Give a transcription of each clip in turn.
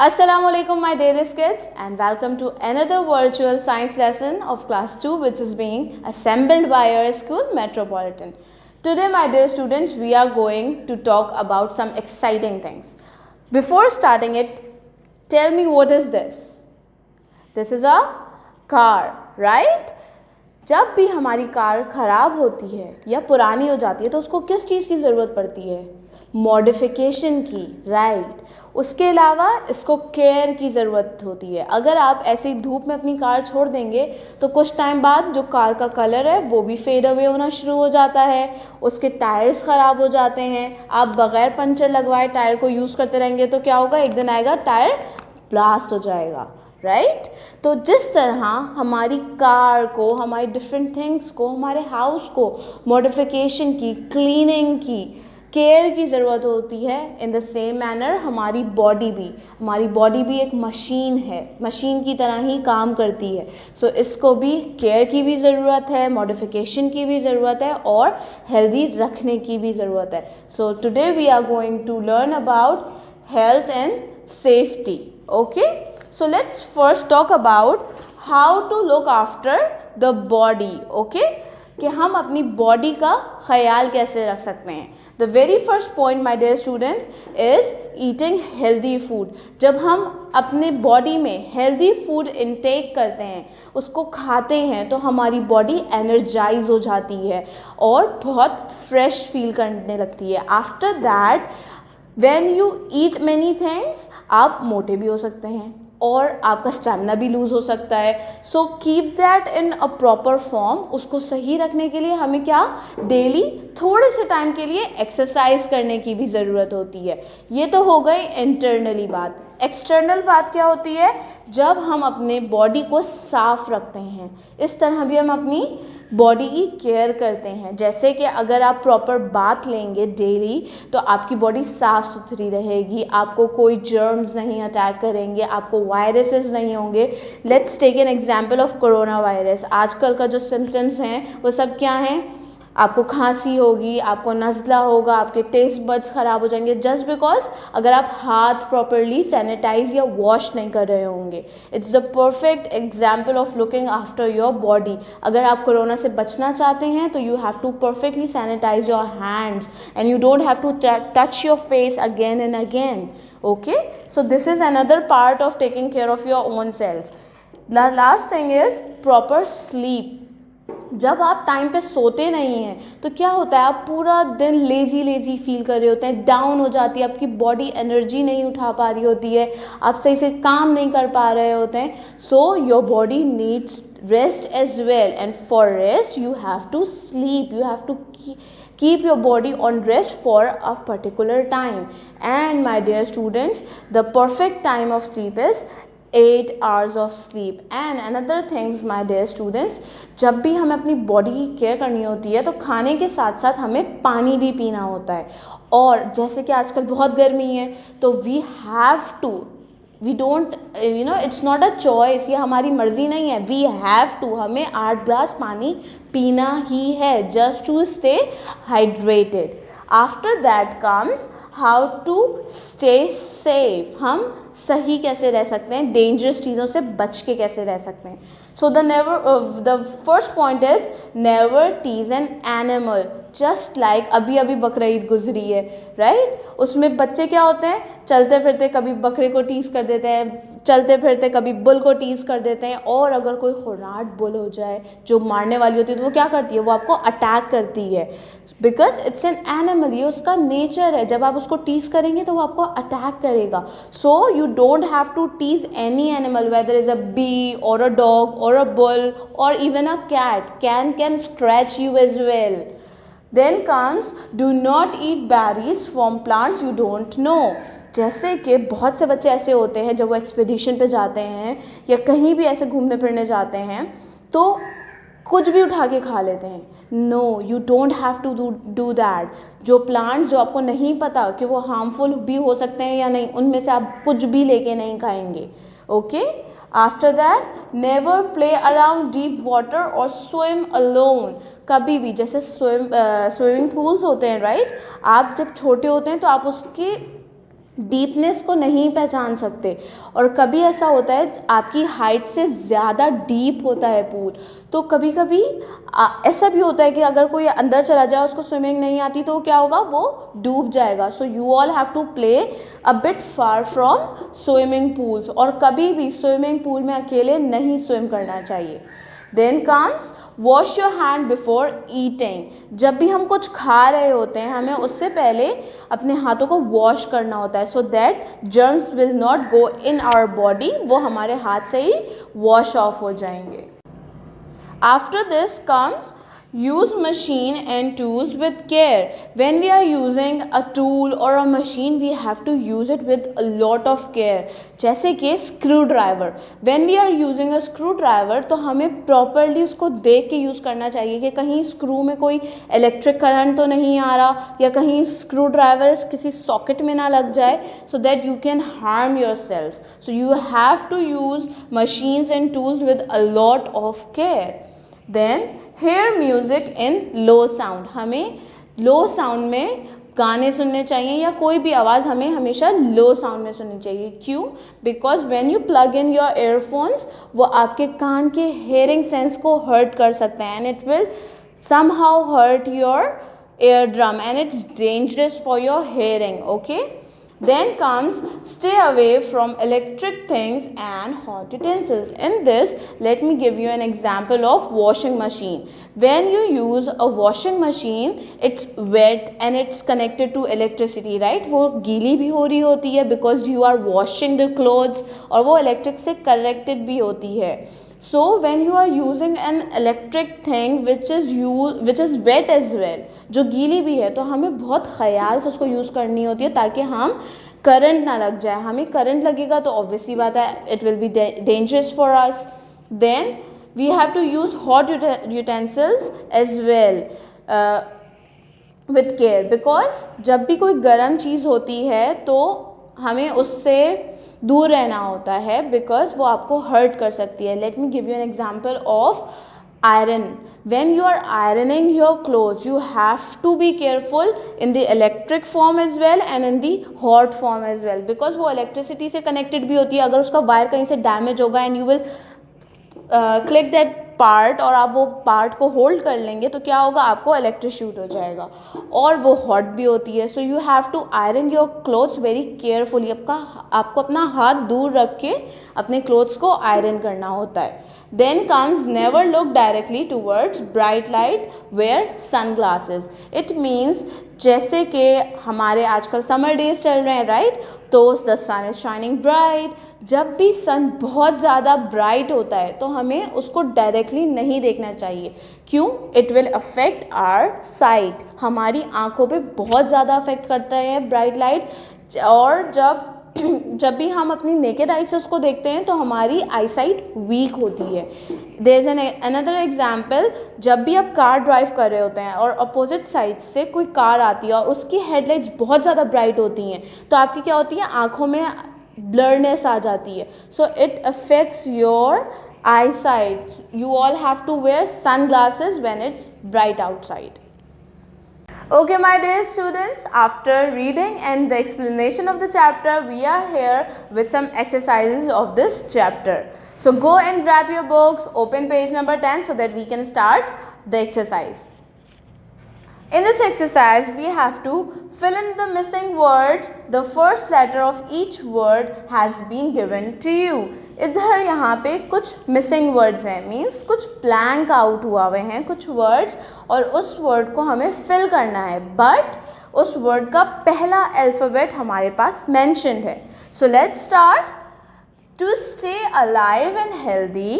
Assalamualaikum my dearest kids, and welcome to another virtual science lesson of class 2 which is being assembled by our school Metropolitan. Today my dear students, we are going to talk about some exciting things. Before starting it, tell me what is this? This is a car, right? जब भी हमारी car ख़राब होती है या पुरानी हो जाती है तो उसको किस चीज़ की ज़रूरत पड़ती है? मॉडिफिकेशन की, राइट। उसके अलावा इसको केयर की ज़रूरत होती है। अगर आप ऐसे ही धूप में अपनी कार छोड़ देंगे तो कुछ टाइम बाद जो कार का कलर है वो भी फेड अवे होना शुरू हो जाता है, उसके टायर्स ख़राब हो जाते हैं। आप बग़ैर पंचर लगवाए टायर को यूज़ करते रहेंगे तो क्या होगा, एक दिन आएगा टायर ब्लास्ट हो जाएगा, राइट। तो जिस तरह हमारी कार को, हमारी डिफरेंट थिंग्स को, हमारे हाउस को मॉडिफिकेशन की, क्लीनिंग की, केयर की ज़रूरत होती है, इन द सेम मैनर हमारी बॉडी भी एक मशीन है, मशीन की तरह ही काम करती है। सो इसको भी केयर की भी ज़रूरत है, मॉडिफिकेशन की भी ज़रूरत है और हेल्दी रखने की भी ज़रूरत है। So today we are going to learn about health and safety. Okay, so let's first talk about how to look after the body. Okay, कि हम अपनी बॉडी का ख्याल कैसे रख सकते हैं। The very first point my dear students is eating healthy food. जब हम अपने बॉडी में हेल्दी फूड इनटेक करते हैं, उसको खाते हैं, तो हमारी बॉडी एनर्जाइज हो जाती है और बहुत फ्रेश फील करने लगती है। After that when you eat many things, आप मोटे भी हो सकते हैं और आपका स्टेमिना भी लूज़ हो सकता है। So keep that in a proper form. उसको सही रखने के लिए हमें क्या, डेली थोड़े से टाइम के लिए एक्सरसाइज करने की भी ज़रूरत होती है। ये तो हो गई इंटरनली बात। एक्सटर्नल बात क्या होती है, जब हम अपने बॉडी को साफ रखते हैं, इस तरह भी हम अपनी बॉडी की केयर करते हैं। जैसे कि अगर आप प्रॉपर बाथ लेंगे डेली तो आपकी बॉडी साफ़ सुथरी रहेगी, आपको कोई जर्म्स नहीं अटैक करेंगे, आपको वायरसेस नहीं होंगे। Let's take an example of corona virus. आजकल का जो सिम्टम्स हैं वो सब क्या हैं, आपको खांसी होगी, आपको नज़ला होगा, आपके टेस्ट बड्स ख़राब हो जाएंगे, जस्ट बिकॉज अगर आप हाथ प्रॉपरली सैनिटाइज या वॉश नहीं कर रहे होंगे। It's the perfect example of looking after your body. अगर आप कोरोना से बचना चाहते हैं तो you have to perfectly sanitise your hands and you don't have to touch your face again and again. Okay, so this is another part of taking care of your own self. The last thing is proper sleep. जब आप time पे सोते नहीं हैं तो क्या होता है, आप पूरा दिन लेज़ी फील कर रहे होते हैं, डाउन हो जाती है आपकी बॉडी, एनर्जी नहीं उठा पा रही होती है, आप सही से काम नहीं कर पा रहे होते हैं। So your body needs rest as well, and for rest you have to sleep, you have to keep your body on rest for a particular time. And my dear students, the perfect time of sleep is 8 hours of sleep. And another things my dear students, जब भी हमें अपनी body की care करनी होती है तो खाने के साथ साथ हमें पानी भी पीना होता है। और जैसे कि आजकल बहुत गर्मी है तो we don't it's not a choice, ये हमारी मर्ज़ी नहीं है, वी हैव टू, हमें 8 ग्लास पानी पीना ही है just to stay hydrated. After that comes how to stay safe. हम सही कैसे रह सकते हैं, डेंजरस चीज़ों से बच के कैसे रह सकते हैं। So the first point is never tease an animal. Just like अभी बकरा ईद गुजरी है, राइट। उसमें बच्चे क्या होते हैं, चलते फिरते कभी बकरे को टीज कर देते हैं, चलते फिरते कभी बुल को टीज कर देते हैं। और अगर कोई खुराट बुल हो जाए जो मारने वाली होती है तो वो क्या करती है, वो आपको अटैक करती है, बिकॉज इट्स एन एनिमल, ये उसका नेचर है। जब आप उसको टीज करेंगे तो वो आपको अटैक करेगा। So you don't have to tease any animal, whether is a bee or a dog or a bull or even a cat can scratch you as well. Then comes do not eat berries from plants you don't know. जैसे कि बहुत से बच्चे ऐसे होते हैं जब वो एक्सपीडिशन पे जाते हैं या कहीं भी ऐसे घूमने फिरने जाते हैं तो कुछ भी उठा के खा लेते हैं। No, you don't have to do that. जो प्लांट्स जो आपको नहीं पता कि वो हार्मफुल भी हो सकते हैं या नहीं, उनमें से आप कुछ भी लेके नहीं खाएंगे। Okay, after that never play around deep water और स्विम अलोन। कभी भी, जैसे स्विमिंग पूल्स होते हैं, राइट, आप जब छोटे होते हैं तो आप उसके डीपनेस को नहीं पहचान सकते। और कभी ऐसा होता है आपकी हाइट से ज़्यादा डीप होता है पूल, तो कभी कभी ऐसा भी होता है कि अगर कोई अंदर चला जाए, उसको स्विमिंग नहीं आती, तो क्या होगा, वो डूब जाएगा। So you all have to play a bit far from swimming pools, और कभी भी स्विमिंग पूल में अकेले नहीं स्विम करना चाहिए। Then comes wash your hand before eating. जब भी हम कुछ खा रहे होते हैं, हमें उससे पहले अपने हाथों को वॉश करना होता है, so that germs will not go in our body, वो हमारे हाथ से ही वॉश ऑफ हो जाएंगे। After this comes use machine and tools with care. When we are using a tool or a machine, we have to use it with a lot of care. जैसे कि screw driver, when we are using a screwdriver, तो हमें properly उसको देख के use करना चाहिए कि कहीं स्क्रू में कोई इलेक्ट्रिक करंट तो नहीं आ रहा, या कहीं स्क्रू ड्राइवर किसी सॉकेट में ना लग जाए, so that you can harm yourself. So you have to use machines and tools with a lot of care. Then hear music in low sound. हमें लो साउंड में गाने सुनने चाहिए, या कोई भी आवाज़ हमें हमेशा लो साउंड में सुननी चाहिए। क्यों? Because when you plug in your earphones, वो आपके कान के हेयरिंग सेंस को हर्ट कर सकते हैं, and it will somehow hurt your ear drum, and it's dangerous for your hearing. Okay, then comes stay away from electric things and hot utensils. In this, let me give you an example of washing machine. When you use a washing machine, it's wet and it's connected to electricity, right? वो गीली भी हो रही होती है because you are washing the clothes, और वो electric से connected भी होती है. So when you are using an electric thing which is wet as well, जो गीली भी है, तो हमें बहुत ख्याल से उसको यूज़ करनी होती है ताकि हम करंट ना लग जाए। हमें करंट लगेगा तो ऑब्वियसली बात है, it will be dangerous for us. Then we have to use hot utensils as well with care, because जब भी कोई गर्म चीज़ होती है तो हमें उससे दूर रहना होता है, बिकॉज वो आपको हर्ट कर सकती है। Let me give you an example of iron. When you are ironing your clothes, you have to be careful in the electric form as well and in the hot form as well, because वो electricity से connected भी होती है। अगर उसका wire कहीं से damage होगा and you will click that part, और आप वो पार्ट को होल्ड कर लेंगे, तो क्या होगा, आपको इलेक्ट्रोक्यूट हो जाएगा, और वो हॉट भी होती है। So you have to iron your clothes very carefully. आपको अपना हाथ दूर रख के अपने क्लोथ्स को आयरन करना होता है। Then comes never look directly towards bright light, wear sunglasses. It means जैसे कि हमारे आजकल समर डेज चल रहे हैं, राइट, तो the sun is shining bright. जब भी सन बहुत ज़्यादा ब्राइट होता है तो हमें उसको डायरेक्टली नहीं देखना चाहिए। क्यों? It will affect our sight. हमारी आँखों पे बहुत ज़्यादा अफेक्ट करता है ब्राइट लाइट, और जब भी हम अपनी नेकेड आई से उसको देखते हैं तो हमारी आई साइट वीक होती है। देयर इज़ अनदर एग्जाम्पल, जब भी आप कार ड्राइव कर रहे होते हैं और अपोजिट साइड से कोई कार आती है और उसकी हेडलाइट्स बहुत ज़्यादा ब्राइट होती हैं, तो आपकी क्या होती है, आँखों में ब्लरनेस आ जाती है। So it affects your eyesight. You all have to wear sunglasses when it's bright outside. Okay, my dear students, after reading and the explanation of the chapter, we are here with some exercises of this chapter. So go and grab your books, open page number 10 so that we can start the exercise. In this exercise, we have to fill in the missing words. The first letter of each word has been given to you. इधर यहाँ पे कुछ missing words हैं, means कुछ blank out हुआ हुए हैं कुछ वर्ड्स, और उस वर्ड को हमें फिल करना है, बट उस वर्ड का पहला अल्फ़ाबेट हमारे पास मेंशन्ड है. So let's start. To stay alive and healthy,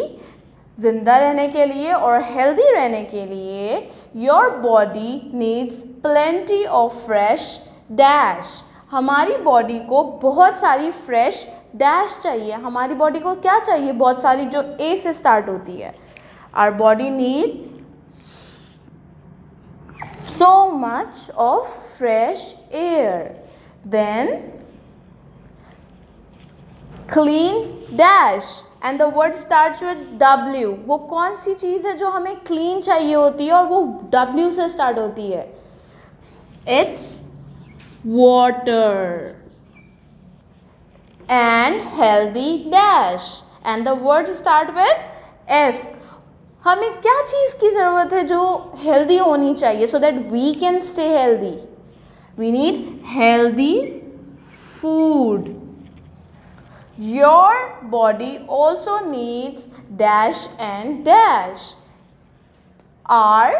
जिंदा रहने के लिए और हेल्दी रहने के लिए, your body needs plenty of fresh dash. हमारी बॉडी को बहुत सारी फ्रेश डैश चाहिए. हमारी बॉडी को क्या चाहिए? बहुत सारी, जो ए से स्टार्ट होती है. Our body need so much of fresh air. Then clean dash and the word starts with W. वो कौन सी चीज़ है जो हमें क्लीन चाहिए होती है और वो W से स्टार्ट होती है? It's water. and healthy dash and the word start with F. हमें क्या चीज़ की ज़रूरत है जो हेल्दी होनी चाहिए so that we can stay healthy? We need healthy food. Your body also needs dash and dash. R,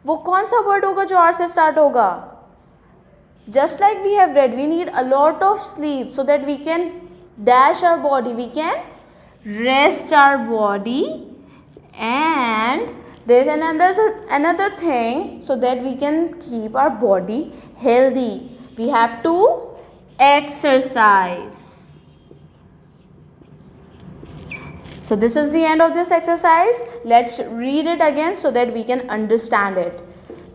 वो कौन सा वर्ड होगा जो R से स्टार्ट होगा? Just like we have read, we need a lot of sleep so that we can dash our body, we can rest our body, and there is another thing so that we can keep our body healthy. We have to exercise. So this is the end of this exercise. Let's read it again so that we can understand it.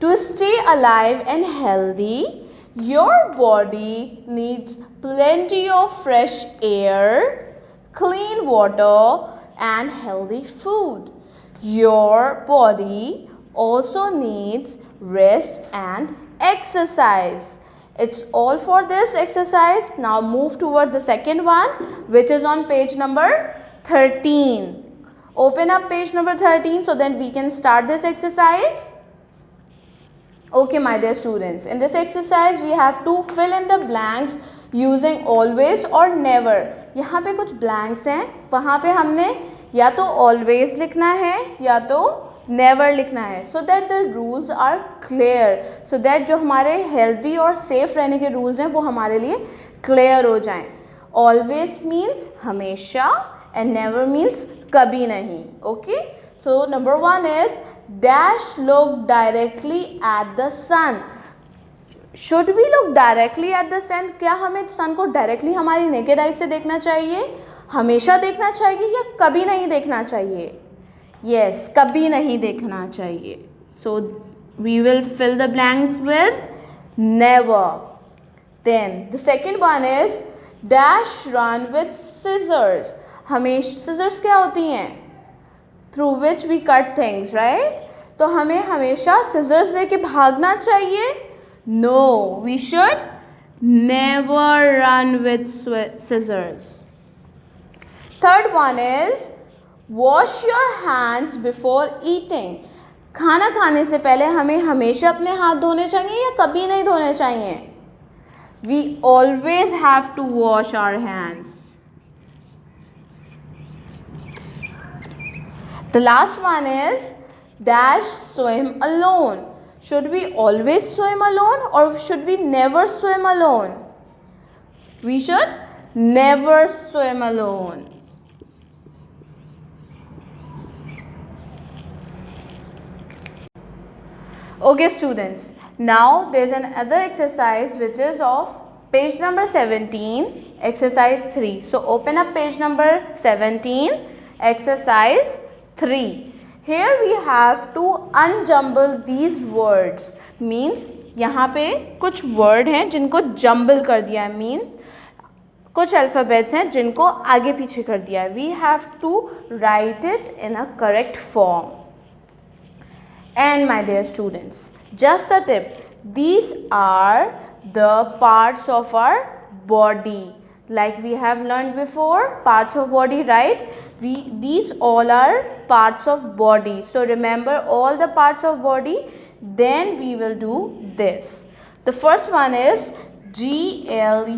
To stay alive and healthy, your body needs plenty of fresh air, clean water, and healthy food. Your body also needs rest and exercise. It's all for this exercise. Now move towards the second one, which is on page number 13. Open up page number 13 so that we can start this exercise. Okay, my dear students, in this exercise we have to fill in the blanks using always or never. यहाँ पे कुछ blanks हैं, वहाँ पे हमने या तो always लिखना है या तो never लिखना है, so that the rules are clear, so that जो हमारे healthy और safe रहने के rules हैं वो हमारे लिए clear हो जाएं. Always means हमेशा and never means कभी नहीं. Okay, so number one is dash look directly at the sun. Should we look directly at the sun? क्या हमें sun को directly हमारी naked eye से देखना चाहिए, हमेशा देखना चाहिए या कभी नहीं देखना चाहिए? Yes, कभी नहीं देखना चाहिए. So we will fill the blanks with never. Then the second one is dash run with scissors. हमेशा scissors क्या होती हैं? Through which we cut things, right? तो हमें हमेशा scissors लेके भागना चाहिए? No, we should never run with scissors. Third one is wash your hands before eating. खाना खाने से पहले हमें हमेशा अपने हाथ धोने चाहिए या कभी नहीं धोने चाहिए? We always have to wash our hands. The last one is dash swim alone. Should we always swim alone or should we never swim alone? We should never swim alone. Okay students, now there is another exercise which is of page number 17, exercise 3. So open up page number 17, exercise 3. Here we have to unjumble these words. Means यहाँ पे कुछ word हैं जिनको jumble कर दिया है. Means कुछ alphabets हैं जिनको आगे पीछे कर दिया है. We have to write it in a correct form. And my dear students, just a tip. These are the parts of our body. Like we have learned before, parts of body, right? These all are parts of body. So remember all the parts of body. Then we will do this. The first one is GLUNS.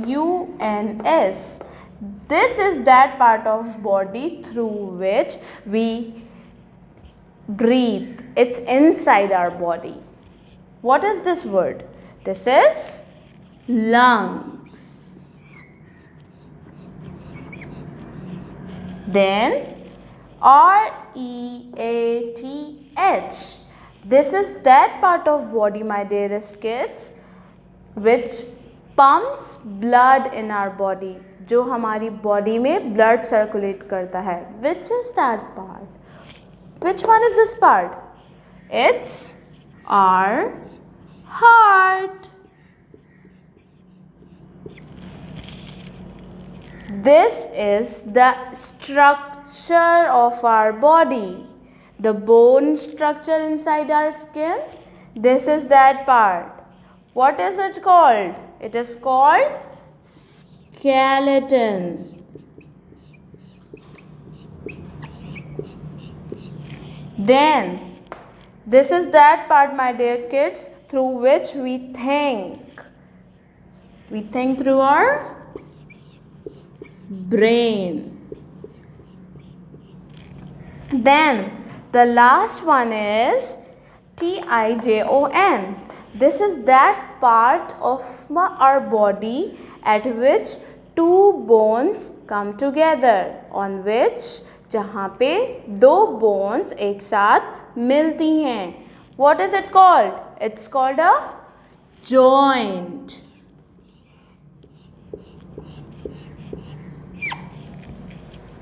This is that part of body through which we breathe. It's inside our body. What is this word? This is lungs. Then REATH. This is that part of body, my dearest kids, which pumps blood in our body. जो हमारी body में blood circulate करता है. Which is that part? Which one is this part? It's our heart. This is the structure of our body. The bone structure inside our skin. This is that part. What is it called? It is called skeleton. Then this is that part, my dear kids, through which we think. We think through our brain. Then the last one is TIJON. This is that part of our body at which two bones come together, on which जहाँ पे दो bones एक साथ मिलती हैं. What is it called? It's called a joint.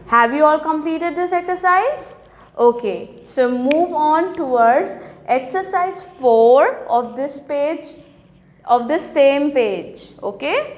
Have you all completed this exercise? Okay, so move on towards exercise 4 of this page, of this same page. Okay,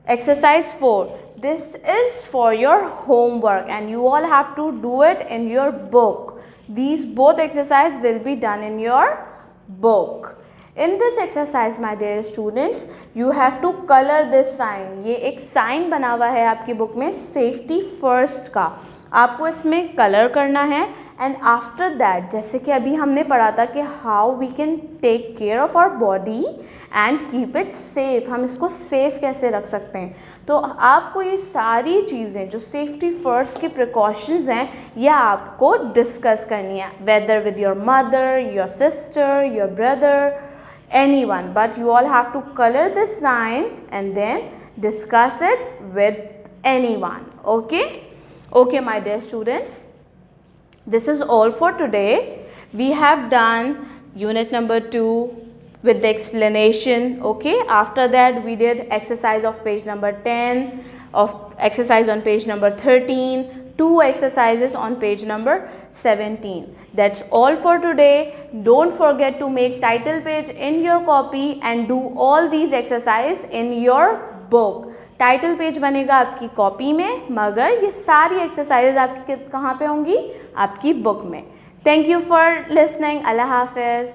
exercise 4. This is for your homework and you all have to do it in your book. These both exercises will be done in your book. In this exercise, my dear students, you have to color this sign. ये एक sign बना हुआ है आपकी book में safety first का. आपको इसमें कलर करना है एंड आफ्टर दैट, जैसे कि अभी हमने पढ़ा था कि how we can take care of our body and keep it safe, हम इसको सेफ कैसे रख सकते हैं. तो आपको ये सारी चीज़ें जो सेफ्टी फर्स्ट की प्रिकॉशंस हैं ये आपको डिस्कस करनी है, whether with your mother, your sister, your brother, anyone, but you all have to color this sign and then discuss it with anyone. Okay, my dear students, this is all for today. We have done unit number 2 with the explanation. Okay, after that we did exercise of page number 10, of exercise on page number 13, 2 exercises on page number 17. That's all for today. Don't forget to make title page in your copy and do all these exercises in your book. Title page बनेगा आपकी copy में, मगर ये सारी exercises आपकी कहाँ पे होंगी? आपकी बुक में. Thank you for listening. अल्लाह हाफिज़.